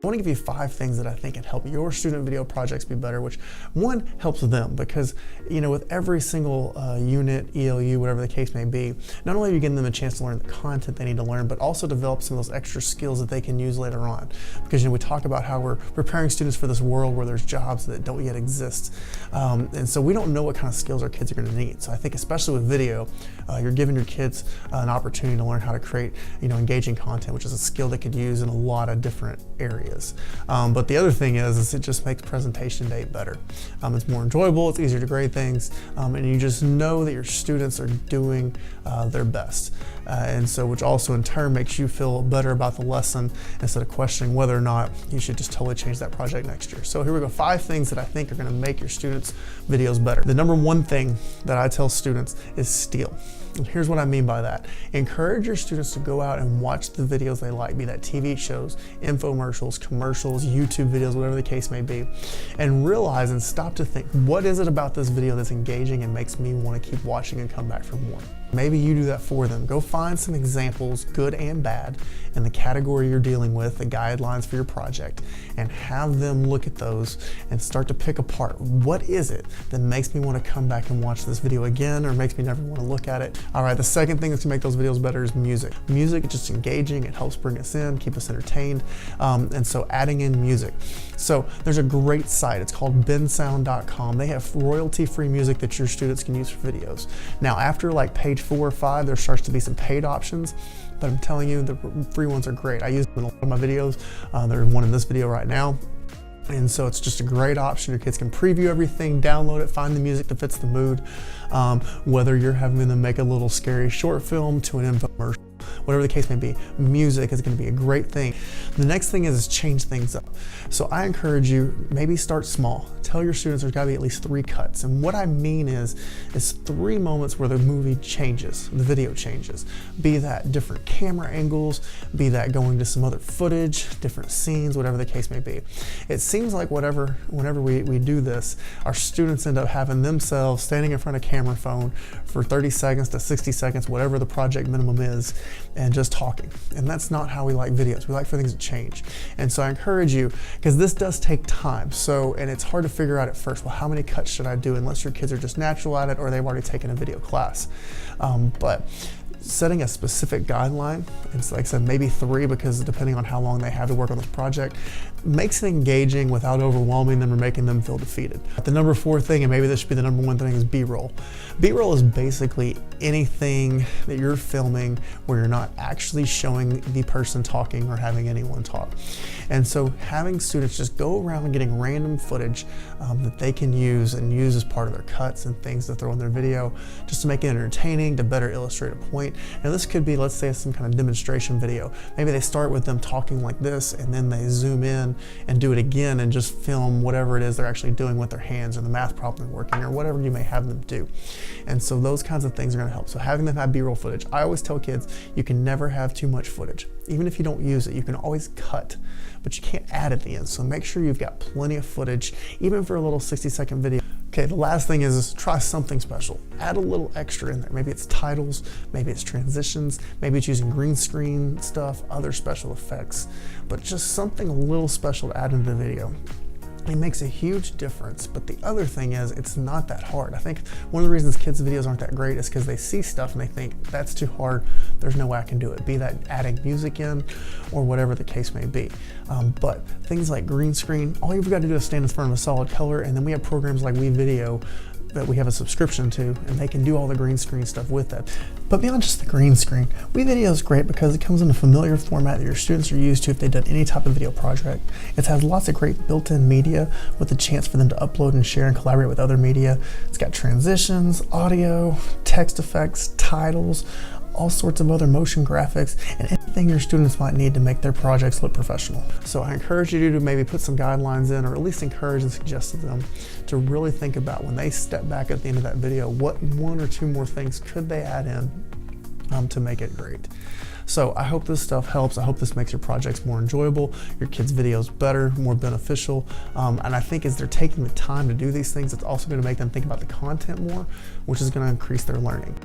I want to give you 5 things that I think can help your student video projects be better, which one helps them because, with every single unit, ELU, whatever the case may be, not only are you giving them a chance to learn the content they need to learn, but also develop some of those extra skills that they can use later on. Because we talk about how we're preparing students for this world where there's jobs that don't yet exist. And so we don't know what kind of skills our kids are going to need. So I think especially with video, you're giving your kids an opportunity to learn how to create, engaging content, which is a skill they could use in a lot of different areas. But the other thing is it just makes presentation day better. It's more enjoyable, it's easier to grade things, and you just know that your students are doing their best. And so which also in turn makes you feel better about the lesson instead of questioning whether or not you should just totally change that project next year. So here we go, 5 things that I think are going to make your students' videos better. The number 1 thing that I tell students is steal. And here's what I mean by that. Encourage your students to go out and watch the videos they like, be that TV shows, infomercials, commercials, YouTube videos, whatever the case may be, and realize and stop to think, what is it about this video that's engaging and makes me want to keep watching and come back for more? Maybe you do that for them. Go find some examples, good and bad, in the category you're dealing with, the guidelines for your project, and have them look at those and start to pick apart, what is it that makes me want to come back and watch this video again or makes me never want to look at it? All right, the second thing that's going to make those videos better is music. Music is just engaging, it helps bring us in, keep us entertained, and so adding in music. So there's a great site, it's called bensound.com. They have royalty-free music that your students can use for videos. Now after like page 4 or 5, there starts to be some paid options, but I'm telling you, the free ones are great. I use them in a lot of my videos. There's one in this video right now. And so it's just a great option. Your kids can preview everything, download it, find the music that fits the mood, whether you're having them make a little scary short film to an infomercial. Whatever the case may be, music is going to be a great thing. The next thing is change things up. So I encourage you, maybe start small. Tell your students there's got to be at least 3 cuts. And what I mean is 3 moments where the movie changes, the video changes. Be that different camera angles, be that going to some other footage, different scenes, whatever the case may be. It seems like whenever we do this, our students end up having themselves standing in front of a camera phone for 30 seconds to 60 seconds, whatever the project minimum is, and just talking. And that's not how we like videos. We like for things to change. And so I encourage you, because this does take time. And it's hard to figure out at first, well, how many cuts should I do unless your kids are just natural at it or they've already taken a video class. But setting a specific guideline, it's like I said, maybe 3, because depending on how long they have to work on this project, makes it engaging without overwhelming them or making them feel defeated. The number 4 thing, and maybe this should be the number 1 thing, is B-roll. B-roll is basically anything that you're filming where you're not actually showing the person talking or having anyone talk. And so having students just go around and getting random footage that they can use and use as part of their cuts and things to throw in their video just to make it entertaining, to better illustrate a point. Now this could be, let's say, some kind of demonstration video. Maybe they start with them talking like this and then they zoom in and do it again and just film whatever it is they're actually doing with their hands or the math problem they're working or whatever you may have them do. And so those kinds of things are going to help. So having them have B-roll footage. I always tell kids you can never have too much footage. Even if you don't use it, you can always cut, but you can't add at the end. So make sure you've got plenty of footage, even for a little 60-second video. Okay, the last thing is try something special. Add a little extra in there. Maybe it's titles, maybe it's transitions, maybe it's using green screen stuff, other special effects, but just something a little special to add into the video. It makes a huge difference, but the other thing is it's not that hard. I think one of the reasons kids' videos aren't that great is because they see stuff and they think that's too hard, there's no way I can do it, be that adding music in or whatever the case may be. But things like green screen, all you've got to do is stand in front of a solid color, and then we have programs like WeVideo that we have a subscription to, and they can do all the green screen stuff with that. But beyond just the green screen, WeVideo is great because it comes in a familiar format that your students are used to if they've done any type of video project. It has lots of great built-in media with the chance for them to upload and share and collaborate with other media. It's got transitions, audio, text effects, titles, all sorts of other motion graphics, and anything your students might need to make their projects look professional. So I encourage you to maybe put some guidelines in, or at least encourage and suggest to them to really think about when they step back at the end of that video, what 1 or 2 more things could they add in to make it great. So I hope this stuff helps. I hope this makes your projects more enjoyable, your kids' videos better, more beneficial. And I think as they're taking the time to do these things, it's also going to make them think about the content more, which is going to increase their learning.